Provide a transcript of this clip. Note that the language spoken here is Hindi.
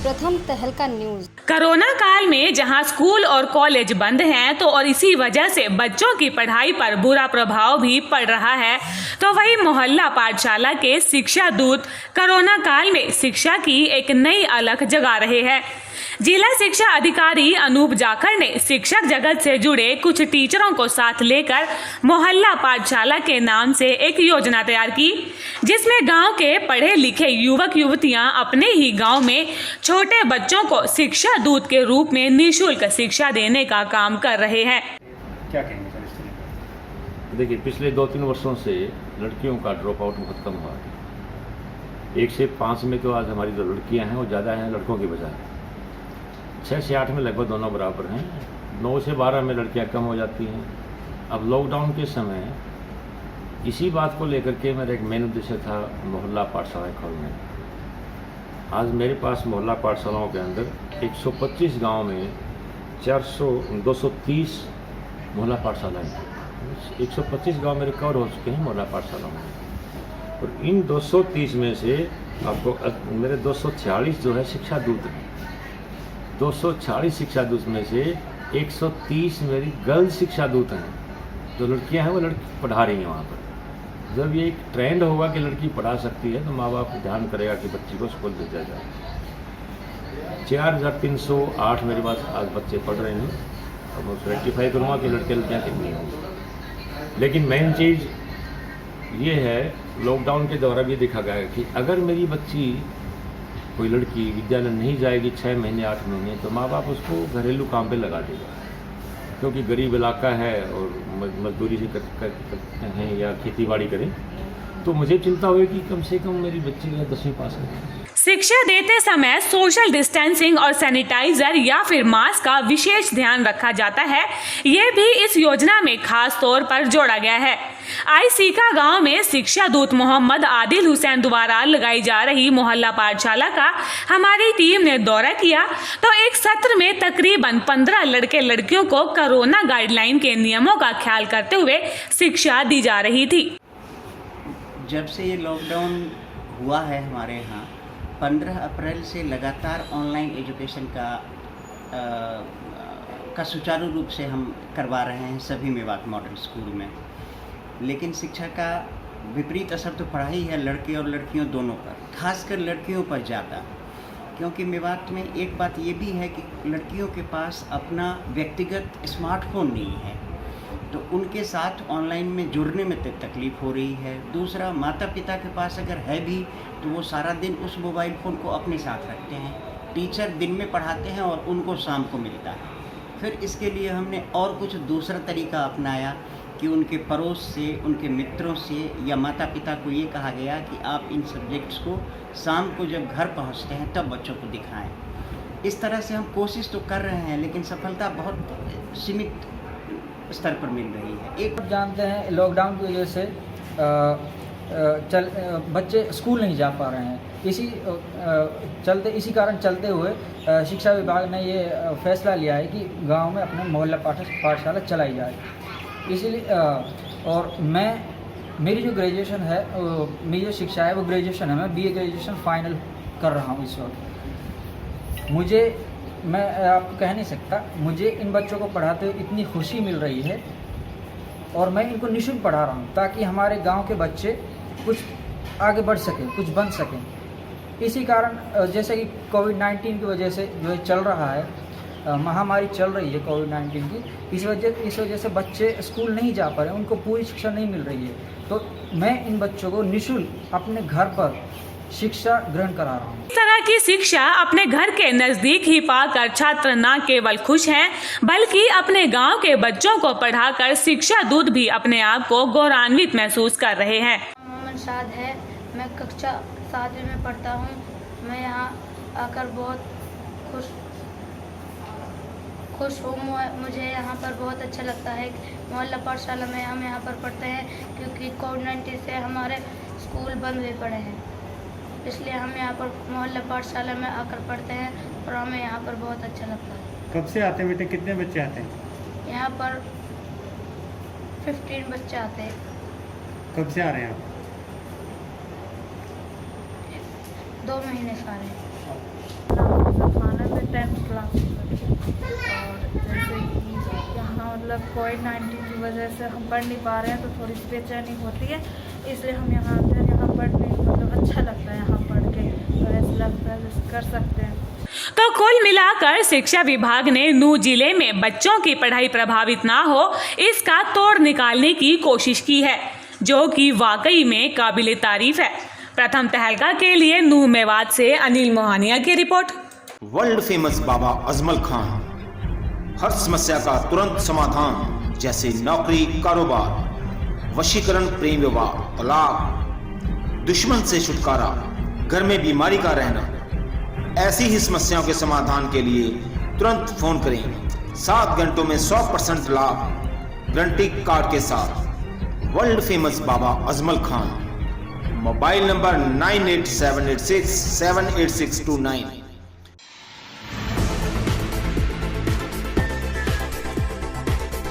प्रथम तहलका न्यूज। कोरोना काल में जहां स्कूल और कॉलेज बंद हैं तो और इसी वजह से बच्चों की पढ़ाई पर बुरा प्रभाव भी पड़ रहा है, तो वही मोहल्ला पाठशाला के शिक्षा दूत कोरोना काल में शिक्षा की एक नई अलख जगा रहे हैं। जिला शिक्षा अधिकारी अनूप जाखड़ ने शिक्षक जगत से जुड़े कुछ टीचरों को साथ लेकर मोहल्ला पाठशाला के नाम से एक योजना तैयार की, जिसमें गांव के पढ़े लिखे युवक युवतियां अपने ही गांव में छोटे बच्चों को शिक्षा दूत के रूप में निःशुल्क शिक्षा देने का काम कर रहे हैं। क्या कहेंगे सर इस तरह? देखिए, पिछले 2-3 वर्षों से लड़कियों का ड्रॉप आउट बहुत कम हुआ है। 1 से 5 में तो आज हमारी जो लड़कियां हैं वो ज़्यादा हैं लड़कों की बजाय। 6 से 8 में लगभग दोनों बराबर हैं। 9 से 12 में लड़कियां कम हो जाती हैं। अब लॉकडाउन के समय इसी बात को लेकर के मेरा एक मेन उद्देश्य था मोहल्ला पाठशालाएँ खोलने। आज मेरे पास मोहल्ला पाठशालाओं के अंदर 125 गांव में 230 मोहल्ला पाठशालाएँ हैं। 125 गांव मेरे कवर हो चुके हैं मोहल्ला पाठशालाओं में, और इन 230 में से आपको मेरे 246 जो है शिक्षा दूत हैं। 246 शिक्षा दूत में से 130 मेरी गर्ल्स शिक्षा दूत हैं। जो लड़कियां हैं वो लड़की पढ़ा रही हैं वहाँ पर। जब ये एक ट्रेंड होगा कि लड़की पढ़ा सकती है तो माँ बाप ध्यान करेगा कि बच्ची को स्कूल भेजा जाए। 4308 मेरे पास आज बच्चे पढ़ रहे हैं, और मैं उसको रेक्टिफाई करूँगा कि लड़के लड़कियाँ कितनी होंगी। लेकिन मेन चीज़ ये है, लॉकडाउन के दौरान भी देखा गया कि अगर मेरी बच्ची कोई लड़की विद्यालय नहीं जाएगी 6 महीने 8 महीने, तो माँ बाप उसको घरेलू काम पे लगा देगा, क्योंकि गरीब इलाका है और मजदूरी से करते हैं या खेती बाड़ी करें। तो मुझे चिंता हुई कि कम से कम मेरी बच्ची 10वीं पास करें। शिक्षा देते समय सोशल डिस्टेंसिंग और सैनिटाइजर या फिर मास्क का विशेष ध्यान रखा जाता है। ये भी इस योजना में खास तौर पर जोड़ा गया है। आईसीका गांव में शिक्षा दूत मोहम्मद आदिल हुसैन द्वारा लगाई जा रही मोहल्ला पाठशाला का हमारी टीम ने दौरा किया, तो एक सत्र में तकरीबन 15 लड़के लड़कियों को कोरोना गाइडलाइन के नियमों का ख्याल करते हुए शिक्षा दी जा रही थी। जब से ये लॉकडाउन हुआ है हमारे यहाँ 15 अप्रैल से लगातार ऑनलाइन एजुकेशन का सुचारू रूप से हम करवा रहे हैं सभी मेवात मॉडल स्कूल में। लेकिन शिक्षा का विपरीत असर तो पड़ा ही है लड़के और लड़कियों दोनों पर, खासकर लड़कियों पर ज़्यादा, क्योंकि मेवात में एक बात ये भी है कि लड़कियों के पास अपना व्यक्तिगत स्मार्टफोन नहीं है, तो उनके साथ ऑनलाइन में जुड़ने में तकलीफ़ हो रही है। दूसरा, माता पिता के पास अगर है भी तो वो सारा दिन उस मोबाइल फ़ोन को अपने साथ रखते हैं। टीचर दिन में पढ़ाते हैं और उनको शाम को मिलता है। फिर इसके लिए हमने और कुछ दूसरा तरीका अपनाया कि उनके पड़ोस से, उनके मित्रों से या माता पिता को ये कहा गया कि आप इन सब्जेक्ट्स को शाम को जब घर पहुंचते हैं तब बच्चों को दिखाएं। इस तरह से हम कोशिश तो कर रहे हैं, लेकिन सफलता बहुत सीमित स्तर पर मिल रही है। एक जानते हैं लॉकडाउन की वजह से बच्चे स्कूल नहीं जा पा रहे हैं। इसी कारण चलते हुए शिक्षा विभाग ने ये फैसला लिया है कि गांव में अपने मोहल्ला पाठशाला चलाई जाए। इसीलिए और मेरी जो ग्रेजुएशन है, मेरी जो शिक्षा है वो ग्रेजुएशन है। मैं BA ग्रेजुएशन फाइनल कर रहा हूँ इस वक्त। मैं आपको कह नहीं सकता, मुझे इन बच्चों को पढ़ाते हुए इतनी खुशी मिल रही है, और मैं इनको निःशुल्क पढ़ा रहा हूँ ताकि हमारे गांव के बच्चे कुछ आगे बढ़ सकें, कुछ बन सकें। इसी कारण जैसे कि कोविड-19 की वजह से जो चल रहा है, महामारी चल रही है कोविड-19 की, इस वजह से बच्चे स्कूल नहीं जा पा रहे हैं, उनको पूरी शिक्षा नहीं मिल रही है। तो मैं इन बच्चों को निःशुल्क अपने घर पर शिक्षा ग्रहण करा रहा हूँ। इस तरह की शिक्षा अपने घर के नजदीक ही पाकर छात्र न केवल खुश हैं, बल्कि अपने गांव के बच्चों को पढ़ाकर शिक्षा दूत भी अपने आप को गौरवान्वित महसूस कर रहे हैं। मोहम्मद शाद है, मैं कक्षा 7वीं में पढ़ता हूँ। मैं यहाँ आकर बहुत खुश हूँ। मुझे यहाँ पर बहुत अच्छा लगता है। मोहल्ला पाठशाला में हम यहाँ पर पढ़ते हैं, क्योंकि कोविड-19 से हमारे स्कूल बंद हुए पड़े हैं, इसलिए हम यहाँ पर मोहल्ला पाठशाला में आकर पढ़ते हैं और हमें यहाँ पर बहुत अच्छा लगता है। कब से आते हैं बेटे? कितने बच्चे आते हैं? यहाँ पर 15 बच्चे आते हैं। कब से आ रहे हैं आप? 2 महीने से आ रहे हैं। 10th क्लास में। और जैसे कि यहाँ मतलब कोविड-19 की वजह से हम पढ़ नहीं पा रहे हैं, तो थोड़ी सी बेचैनी होती है, इसलिए हम यहाँ आते हैं। यहाँ पढ़ने मतलब अच्छा लगता है, यहाँ पढ़ के तो ऐसा लगता है जैसे कर सकते हैं। तो कुल मिलाकर शिक्षा विभाग ने नूंह जिले में बच्चों की पढ़ाई प्रभावित ना हो, इसका तोड़ निकालने की कोशिश की है, जो कि वाकई में काबिले तारीफ है। प्रथम तहलका के लिए नूंह मेवात से अनिल मोहानिया की report. World famous Baba Ajmal Khan, हर समस्या का तुरंत समाधान, जैसे नौकरी, कारोबार, वशीकरण, प्रेम विवाह, तलाक, दुश्मन से छुटकारा, घर में बीमारी का रहना, ऐसी ही समस्याओं के समाधान के लिए तुरंत फोन करें। 7 घंटों में 100% लाभ गारंटी कार्ड के साथ। World famous Baba Ajmal Khan. Mobile number 9878678629।